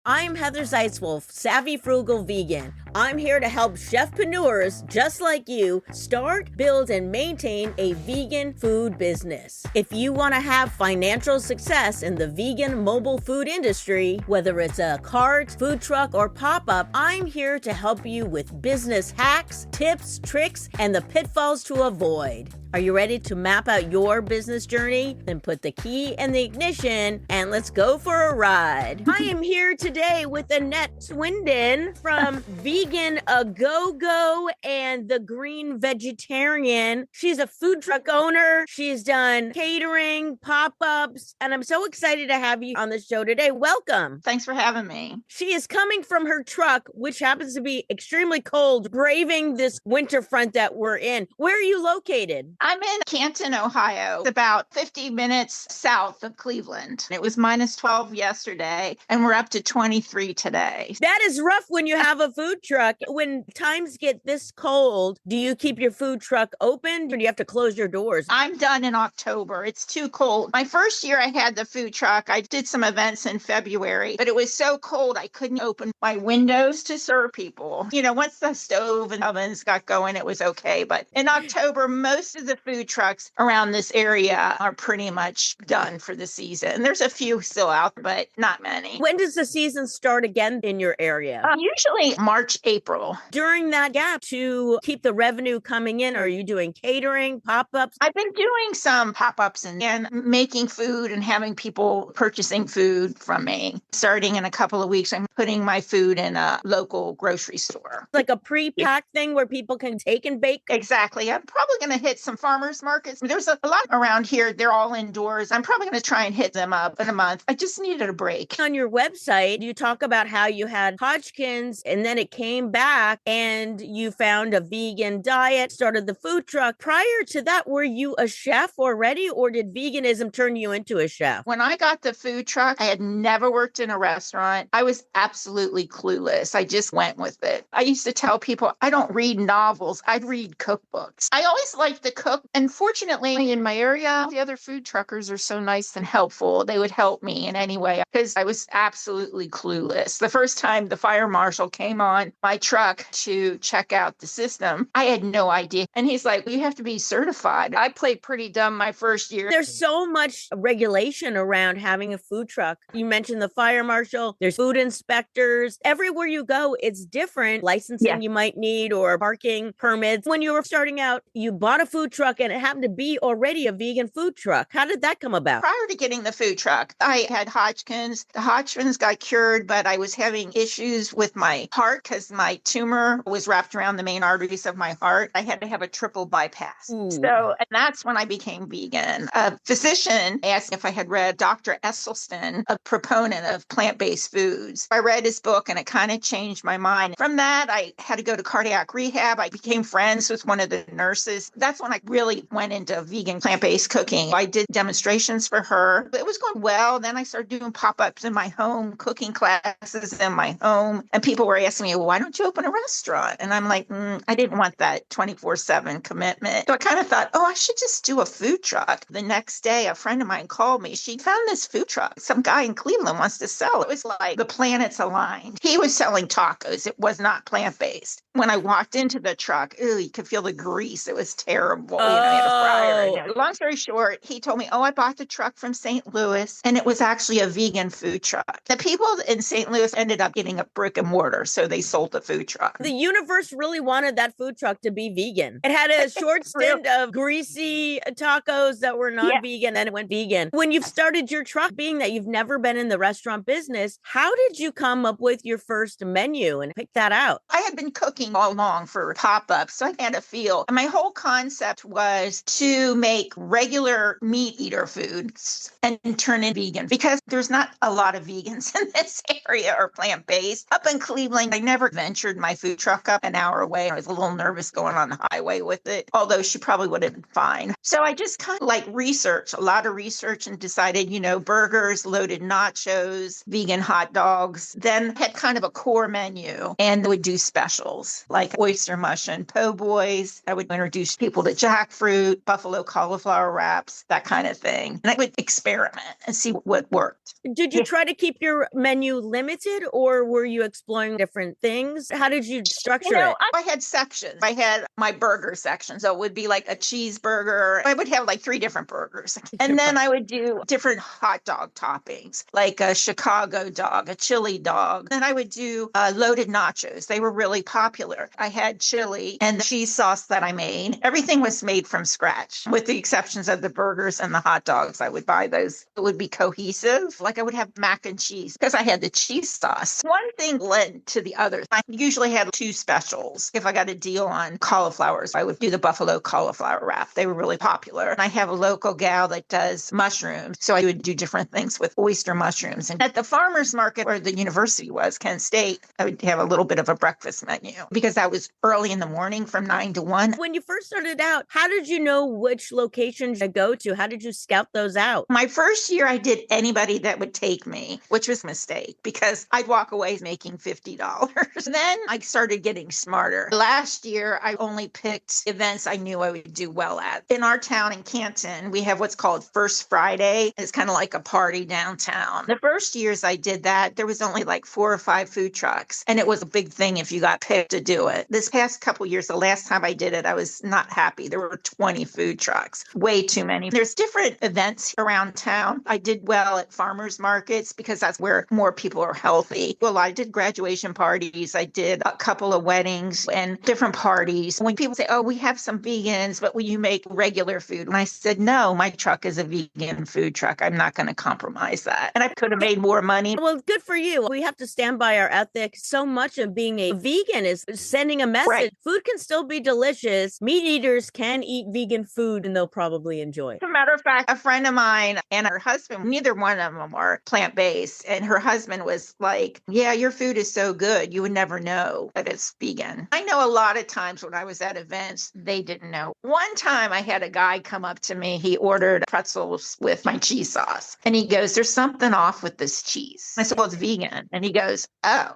I'm Heather Zeitzwolf, Savvy Frugal Vegan. I'm here to help chefpreneurs just like you start, build, and maintain a vegan food business. If you want to have financial success in the vegan mobile food industry, whether it's a cart, food truck, or pop-up, I'm here to help you with business hacks, tips, tricks, and the pitfalls to avoid. Are you ready to map out your business journey? Then put the key in the ignition and let's go for a ride. I am here today with Annette Swindin from Vegan A Go-Go and the Green Vegetarian. She's a food truck owner. She's done catering, pop-ups, and I'm so excited to have you on the show today. Welcome. Thanks for having me. She is coming from her truck, which happens to be extremely cold, braving this winter front that we're in. Where are you located? I'm in Canton, Ohio, about 50 minutes south of Cleveland. It was minus 12 yesterday, and we're up to 23 today. That is rough when you have a food truck. When times get this cold, do you keep your food truck open or do you have to close your doors? I'm done in October. It's too cold. My first year I had the food truck, I did some events in February, but it was so cold I couldn't open my windows to serve people. You know, once the stove and ovens got going, it was okay. But in October, most of the food trucks around this area are pretty much done for the season. There's a few still out, but not many. When does the season start again in your area? Usually March, April. During that gap, to keep the revenue coming in, are you doing catering, pop-ups? I've been doing some pop-ups and making food and having people purchasing food from me. Starting in a couple of weeks, I'm putting my food in a local grocery store. Like a pre-packed thing where people can take and bake? Exactly. I'm probably going to hit some farmers markets. There's a lot around here. They're all indoors. I'm probably going to try and hit them up in a month. I just needed a break. On your website, you talk about how you had Hodgkin's and then it came back and you found a vegan diet, started the food truck. Prior to that, were you a chef already or did veganism turn you into a chef? When I got the food truck, I had never worked in a restaurant. I was absolutely clueless. I just went with it. I used to tell people I don't read novels. I'd read cookbooks. I always liked to cook. And fortunately, in my area, the other food truckers are so nice and helpful. They would help me in any way because I was absolutely clueless. The first time the fire marshal came on my truck to check out the system, I had no idea. And he's like, well, you have to be certified. I played pretty dumb my first year. There's so much regulation around having a food truck. You mentioned the fire marshal. There's food inspectors. Everywhere you go, it's different. Licensing you might need or parking permits. When you were starting out, you bought a food truck and it happened to be already a vegan food truck. How did that come about? Prior to getting the food truck, I had Hodgkin's. The Hodgkin's got cured, but I was having issues with my heart because my tumor was wrapped around the main arteries of my heart. I had to have a triple bypass. Ooh. And that's when I became vegan. A physician asked if I had read Dr. Esselstyn, a proponent of plant-based foods. I read his book and it kind of changed my mind. From that, I had to go to cardiac rehab. I became friends with one of the nurses. That's when I really went into vegan plant-based cooking. I did demonstrations for her. It was going well. Then I started doing pop-ups in my home, cooking classes in my home. And people were asking me, well, why don't you open a restaurant? And I'm like, I didn't want that 24/7 commitment. So I kind of thought, I should just do a food truck. The next day, a friend of mine called me. She found this food truck. Some guy in Cleveland wants to sell. It was like the planets aligned. He was selling tacos. It was not plant-based. When I walked into the truck, you could feel the grease. It was terrible. He had a fryer. Long story short, he told me, I bought the truck from St. Louis, and it was actually a vegan food truck. The people in St. Louis ended up getting a brick and mortar, so they sold the food truck. The universe really wanted that food truck to be vegan. It had a short stint of greasy tacos that were not vegan, and it went vegan. When you've started your truck, being that you've never been in the restaurant business, how did you come up with your first menu and pick that out? I had been cooking all along for pop-ups, so I had a feel. And my whole concept was to make regular meat eater foods and turn it vegan because there's not a lot of vegans in this area or plant-based. Up in Cleveland, I never ventured my food truck up an hour away. I was a little nervous going on the highway with it, although she probably would have been fine. So I just kind of researched, a lot of research and decided, burgers, loaded nachos, vegan hot dogs, then had kind of a core menu and would do specials. meals like oyster mush and po' boys. I would introduce people to jackfruit, buffalo cauliflower wraps, that kind of thing. And I would experiment and see what worked. Did you try to keep your menu limited, or were you exploring different things? How did you structure it? I had sections. I had my burger section. So it would be like a cheeseburger. I would have like 3 different burgers. And then I would do different hot dog toppings, like a Chicago dog, a chili dog. Then I would do loaded nachos. They were really popular. I had chili and the cheese sauce that I made. Everything was made from scratch, with the exceptions of the burgers and the hot dogs. I would buy those. It would be cohesive. Like I would have mac and cheese because I had the cheese sauce. One thing led to the other. I usually had 2 specials. If I got a deal on cauliflowers, I would do the buffalo cauliflower wrap. They were really popular. And I have a local gal that does mushrooms. So I would do different things with oyster mushrooms. And at the farmer's market where the university was, Kent State, I would have a little bit of a breakfast menu because that was early in the morning from 9 to 1. When you first started out, how did you know which locations to go to? How did you scout those out? My first year, I did anybody that would take me, which was a mistake because I'd walk away making $50. Then I started getting smarter. Last year, I only picked events I knew I would do well at. In our town in Canton, we have what's called First Friday. It's kind of like a party downtown. The first years I did that, there was only like 4 or 5 food trucks. And it was a big thing if you got picked to do it. This past couple years, the last time I did it, I was not happy. There were 20 food trucks, way too many. There's different events around town. I did well at farmers markets because that's where more people are healthy. Well, I did graduation parties. I did a couple of weddings and different parties. When people say, oh, we have some vegans, but will you make regular food? And I said, no, my truck is a vegan food truck. I'm not going to compromise that. And I could have made more money. Well, good for you. We have to stand by our ethics. So much of being a vegan is sending a message. Right. Food can still be delicious. Meat eaters can eat vegan food and they'll probably enjoy it. As a matter of fact, a friend of mine and her husband, neither one of them are plant-based. And her husband was like, yeah, your food is so good. You would never know that it's vegan. I know a lot of times when I was at events, they didn't know. One time I had a guy come up to me. He ordered pretzels with my cheese sauce. And he goes, there's something off with this cheese. I said, well, it's vegan. And he goes, oh.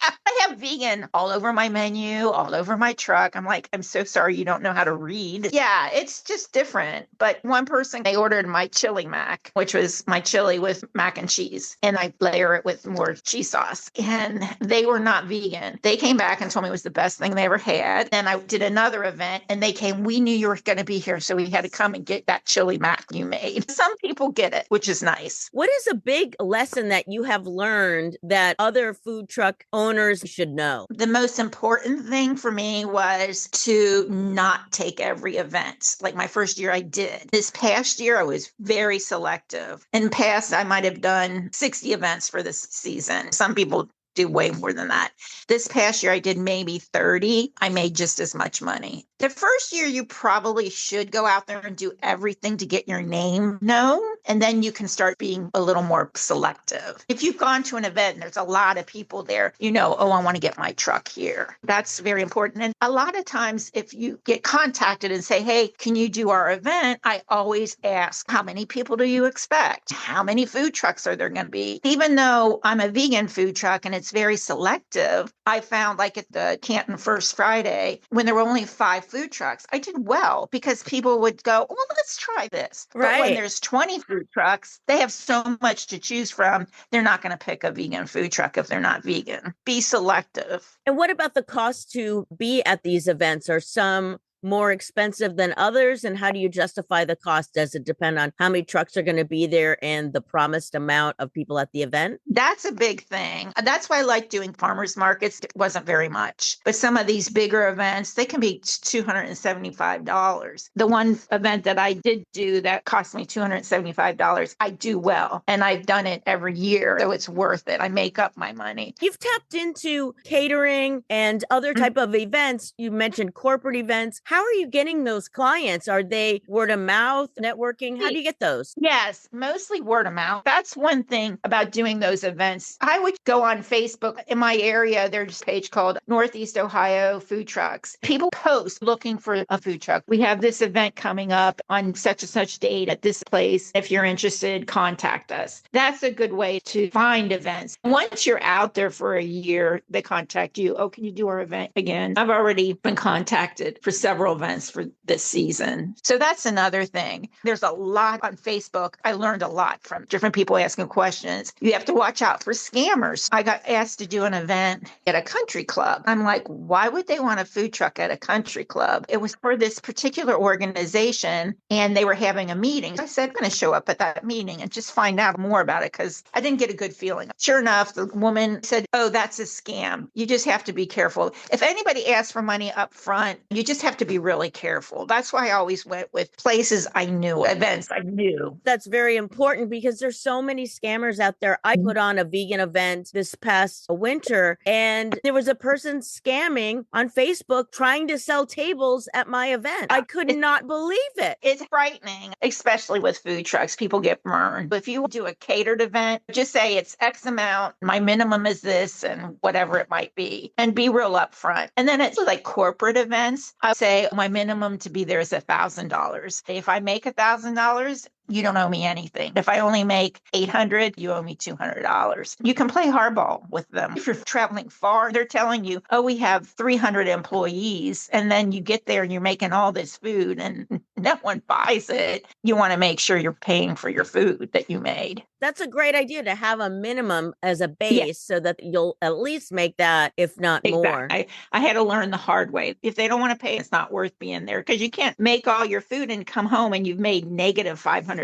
I have vegan all over my menu, all over my truck. I'm like, I'm so sorry you don't know how to read. Yeah, it's just different. But one person, they ordered my chili mac, which was my chili with mac and cheese. And I layer it with more cheese sauce. And they were not vegan. They came back and told me it was the best thing they ever had. Then I did another event and they came, we knew you were going to be here. So we had to come and get that chili mac you made. Some people get it, which is nice. What is a big lesson that you have learned that other food truck owners should know? The most important thing for me was to not take every event. Like my first year I did. This past year I was very selective. In past I might have done 60 events for this season. Some people do way more than that. This past year, I did maybe 30. I made just as much money. The first year, you probably should go out there and do everything to get your name known. And then you can start being a little more selective. If you've gone to an event and there's a lot of people there, you know, oh, I want to get my truck here. That's very important. And a lot of times, if you get contacted and say, hey, can you do our event? I always ask, how many people do you expect? How many food trucks are there going to be? Even though I'm a vegan food truck and it's very selective, I found like at the Canton First Friday, when there were only 5 food trucks, I did well because people would go, well, let's try this. Right. But when there's 20 food trucks, they have so much to choose from. They're not going to pick a vegan food truck if they're not vegan. Be selective. And what about the cost to be at these events? Are some more expensive than others? And how do you justify the cost? Does it depend on how many trucks are going to be there and the promised amount of people at the event? That's a big thing. That's why I like doing farmers markets. It wasn't very much, but some of these bigger events, they can be $275. The one event that I did do that cost me $275, I do well. And I've done it every year. So it's worth it. I make up my money. You've tapped into catering and other type of events. You mentioned corporate events. How are you getting those clients? Are they word of mouth, networking? How do you get those? Yes, mostly word of mouth. That's one thing about doing those events. I would go on Facebook. In my area, there's a page called Northeast Ohio Food Trucks. People post looking for a food truck. We have this event coming up on such and such date at this place. If you're interested, contact us. That's a good way to find events. Once you're out there for a year, they contact you. Oh, can you do our event again? I've already been contacted for several events for this season. So that's another thing. There's a lot on Facebook. I learned a lot from different people asking questions. You have to watch out for scammers. I got asked to do an event at a country club. I'm like, why would they want a food truck at a country club? It was for this particular organization and they were having a meeting. I said, I'm going to show up at that meeting and just find out more about it because I didn't get a good feeling. Sure enough, the woman said, oh, that's a scam. You just have to be careful. If anybody asks for money up front, you just have to be really careful. That's why I always went with places I knew, events I knew. That's very important because there's so many scammers out there. I put on a vegan event this past winter and there was a person scamming on Facebook trying to sell tables at my event. I could not believe it. It's frightening, especially with food trucks. People get burned. If you do a catered event, just say it's X amount. My minimum is this and whatever it might be, and be real upfront. And then it's like corporate events. I say my minimum to be there is $1,000. If I make $1,000, you don't owe me anything. If I only make $800, you owe me $200. You can play hardball with them. If you're traveling far, they're telling you, oh, we have 300 employees. And then you get there and you're making all this food and no one buys it. You want to make sure you're paying for your food that you made. That's a great idea to have a minimum as a base so that you'll at least make that, if not more. I had to learn the hard way. If they don't want to pay, it's not worth being there because you can't make all your food and come home and you've made negative $500.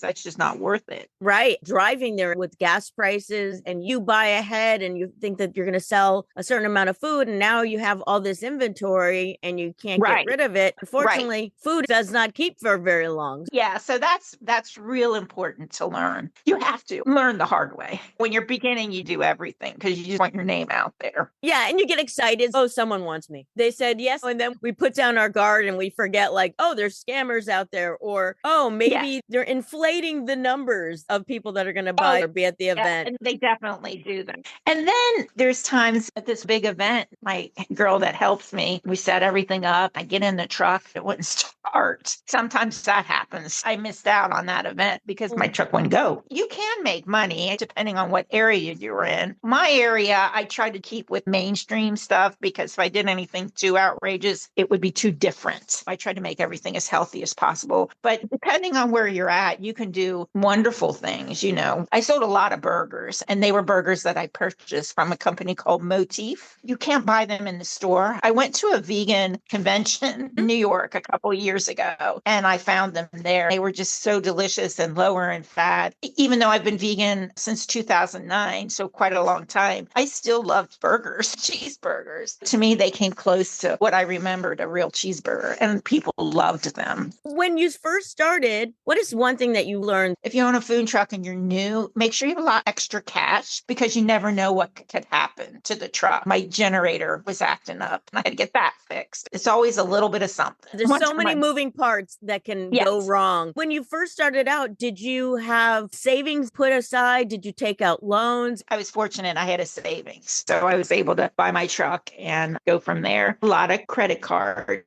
That's just not worth it. Right. Driving there with gas prices and you buy ahead and you think that you're going to sell a certain amount of food and now you have all this inventory and you can't get rid of it. Unfortunately, food does not keep for very long. Yeah. So that's real important to learn. You have to learn the hard way. When you're beginning, you do everything because you just want your name out there. Yeah. And you get excited. Oh, someone wants me. They said yes. And then we put down our guard and we forget like, oh, there's scammers out there. Or, oh, maybe they're inflating the numbers of people that are going to buy or be at the event. And they definitely do that. And then there's times at this big event, my girl that helps me, we set everything up. I get in the truck. It wouldn't start. Sometimes that happens. I missed out on that event because my truck wouldn't go. You can make money depending on what area you're in. My area, I try to keep with mainstream stuff because if I did anything too outrageous, it would be too different. I try to make everything as healthy as possible. But depending on where you're at, you can do wonderful things. You know, I sold a lot of burgers and they were burgers that I purchased from a company called Motif. You can't buy them in the store. I went to a vegan convention in New York a couple of years ago and I found them there. They were just so delicious and lower in fat. Even though I've been vegan since 2009, so quite a long time, I still loved burgers, cheeseburgers. To me, they came close to what I remembered a real cheeseburger and people loved them. When you first started, what is one thing that you learned? If you own a food truck and you're new, make sure you have a lot extra cash because you never know what could happen to the truck. My generator was acting up and I had to get that fixed. It's always a little bit of something. There's so many moving parts that can go wrong. When you first started out, did you have savings put aside? Did you take out loans? I was fortunate. I had a savings. So I was able to buy my truck and go from there. A lot of credit cards.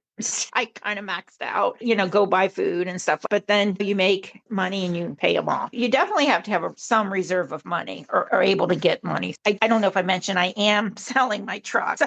I kind of maxed out, go buy food and stuff. But then you make money and you pay them off. You definitely have to have some reserve of money or able to get money. I don't know if I mentioned I am selling my truck. So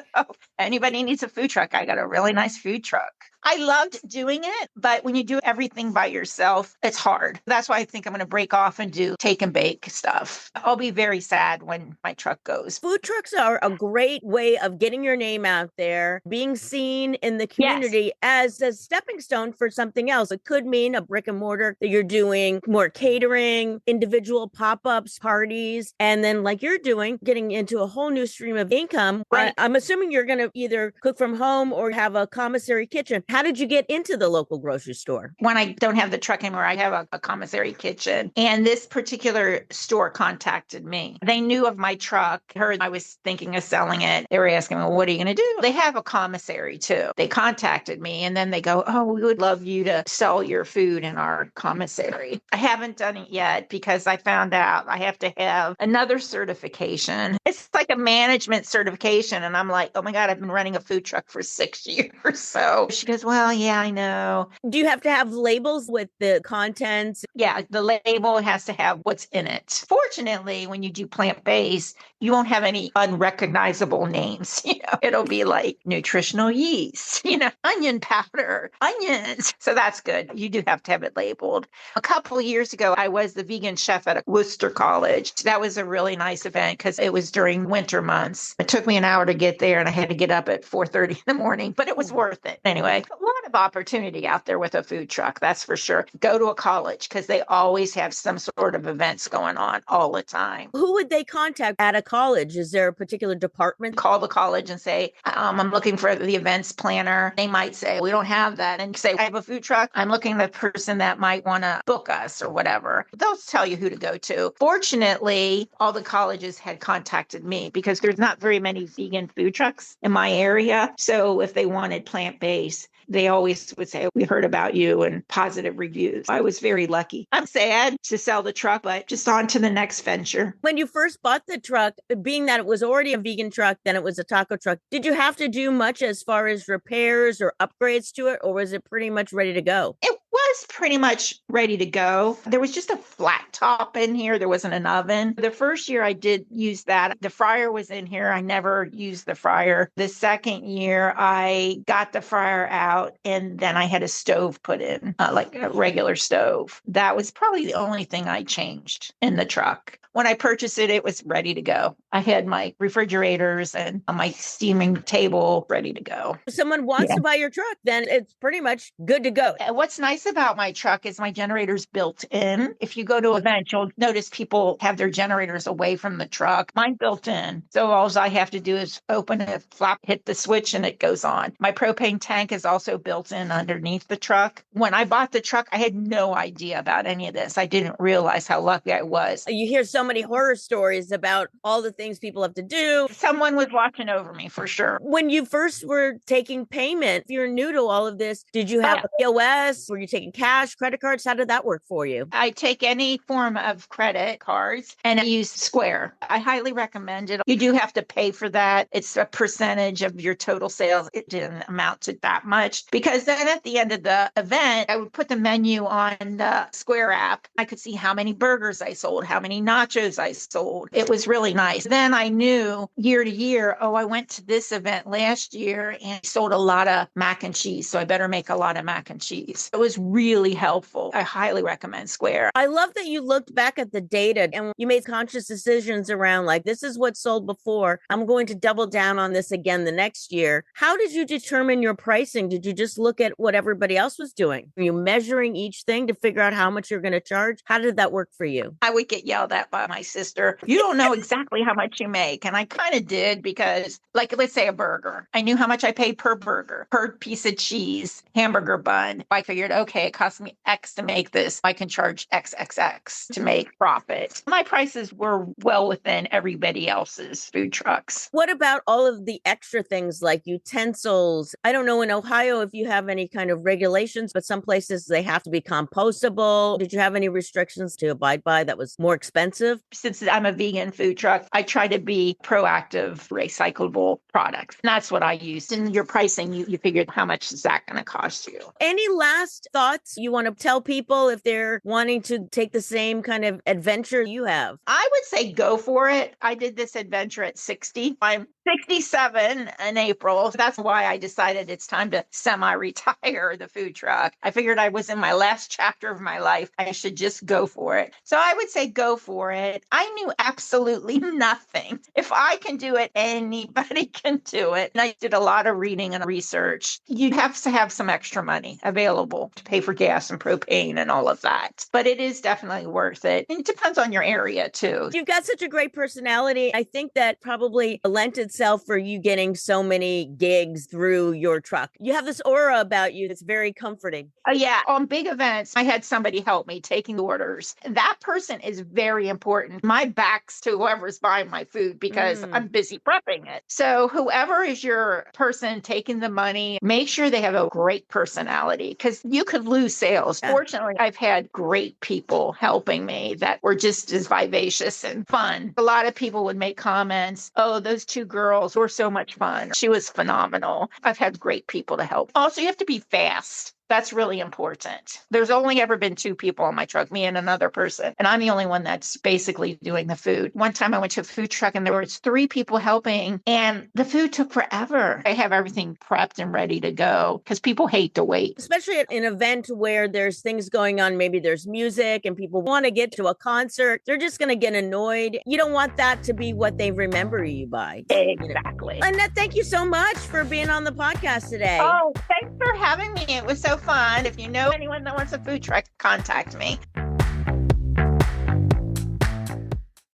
anybody needs a food truck, I got a really nice food truck. I loved doing it, but when you do everything by yourself, it's hard. That's why I think I'm going to break off and do take and bake stuff. I'll be very sad when my truck goes. Food trucks are a great way of getting your name out there, being seen in the community as a stepping stone for something else. It could mean a brick and mortar that you're doing more catering, individual pop-ups, parties, and then like you're doing, getting into a whole new stream of income. Right. I'm assuming you're going to either cook from home or have a commissary kitchen. How did you get into the local grocery store? When I don't have the truck anymore, I have a commissary kitchen. And this particular store contacted me. They knew of my truck, heard I was thinking of selling it. They were asking me, well, what are you going to do? They have a commissary too. They contacted me and then they go, oh, we would love you to sell your food in our commissary. I haven't done it yet because I found out I have to have another certification. It's like a management certification. And I'm like, oh my God, I've been running a food truck for 6 years. So she goes, well, yeah, I know. Do you have to have labels with the contents? Yeah, the label has to have what's in it. Fortunately, when you do plant-based, you won't have any unrecognizable names. It'll be like nutritional yeast, onion powder, onions. So that's good. You do have to have it labeled. A couple of years ago, I was the vegan chef at a Worcester college. That was a really nice event because it was during winter months. It took me an hour to get there and I had to get up at 4:30 in the morning, but it was worth it. Anyway, a lot of opportunity out there with a food truck, that's for sure. Go to a college because they always have some sort of events going on all the time. Who would they contact at a college? Is there a particular department? Call the college and say, I'm looking for the events planner. They might say, we don't have that. And say, I have a food truck. I'm looking at the person that might want to book us or whatever. They'll tell you who to go to. Fortunately, all the colleges had contacted me because there's not very many vegan food trucks in my area. So if they wanted plant-based, they always would say, we heard about you and positive reviews. I was very lucky. I'm sad to sell the truck, but just on to the next venture. When you first bought the truck, being that it was already a vegan truck, then it was a taco truck, did you have to do much as far as repairs or upgrades to it, or was it pretty much ready to go? It was pretty much ready to go. There was just a flat top in here. There wasn't an oven. The first year I did use that. The fryer was in here. I never used the fryer. The second year I got the fryer out and then I had a stove put in, like a regular stove. That was probably the only thing I changed in the truck. When I purchased it, it was ready to go. I had my refrigerators and my steaming table ready to go. If someone wants to buy your truck, then it's pretty much good to go. What's nice about my truck is my generator's built in. If you go to an event, you'll notice people have their generators away from the truck. Mine's built in. So all I have to do is open it, flap, hit the switch, and it goes on. My propane tank is also built in underneath the truck. When I bought the truck, I had no idea about any of this. I didn't realize how lucky I was. You hear so many horror stories about all the things people have to do. Someone was watching over me for sure. When you first were taking payment, if you're new to all of this, did you have a POS? Were you taking cash, credit cards? How did that work for you? I take any form of credit cards and I use Square. I highly recommend it. You do have to pay for that. It's a percentage of your total sales. It didn't amount to that much because then at the end of the event, I would put the menu on the Square app. I could see how many burgers I sold, how many nachos I sold. It was really nice. Then I knew year to year, I went to this event last year and sold a lot of mac and cheese. So I better make a lot of mac and cheese. It was really helpful. I highly recommend Square. I love that you looked back at the data and you made conscious decisions around like, this is what sold before. I'm going to double down on this again the next year. How did you determine your pricing? Did you just look at what everybody else was doing? Were you measuring each thing to figure out how much you're going to charge? How did that work for you? I would get yelled at by my sister. You don't know exactly how much you make. And I kind of did because, like, let's say a burger. I knew how much I paid per burger, per piece of cheese, hamburger bun. I figured, okay, it cost me X to make this. I can charge XXX to make profit. My prices were well within everybody else's food trucks. What about all of the extra things like utensils? I don't know in Ohio if you have any kind of regulations, but some places they have to be compostable. Did you have any restrictions to abide by that was more expensive? Since I'm a vegan food truck, I try to be proactive, recyclable products. And that's what I used. In your pricing, you figured how much is that going to cost you? Any last thoughts you want to tell people if they're wanting to take the same kind of adventure you have? I would say go for it. I did this adventure at 60. I'm 67 in April. That's why I decided it's time to semi-retire the food truck. I figured I was in my last chapter of my life. I should just go for it. So I would say go for it. I knew absolutely nothing. If I can do it, anybody can do it. And I did a lot of reading and research. You have to have some extra money available to pay for gas and propane and all of that. But it is definitely worth it. And it depends on your area too. You've got such a great personality. I think that probably lent itself itself for you getting so many gigs through your truck. You have this aura about you that's very comforting. Yeah, on big events, I had somebody help me taking the orders. That person is very important. My back's to whoever's buying my food because I'm busy prepping it. So whoever is your person taking the money, make sure they have a great personality because you could lose sales. Yeah. Fortunately, I've had great people helping me that were just as vivacious and fun. A lot of people would make comments, oh, those two girls were so much fun. She was phenomenal. I've had great people to help. Also, you have to be fast. That's really important. There's only ever been two people on my truck, me and another person. And I'm the only one that's basically doing the food. One time I went to a food truck and there was 3 people helping and the food took forever. I have everything prepped and ready to go because people hate to wait. Especially at an event where there's things going on. Maybe there's music and people want to get to a concert. They're just going to get annoyed. You don't want that to be what they remember you by. Exactly. Annette, thank you so much for being on the podcast today. Oh, thanks for having me. It was so fun. If you know anyone that wants a food truck, contact me.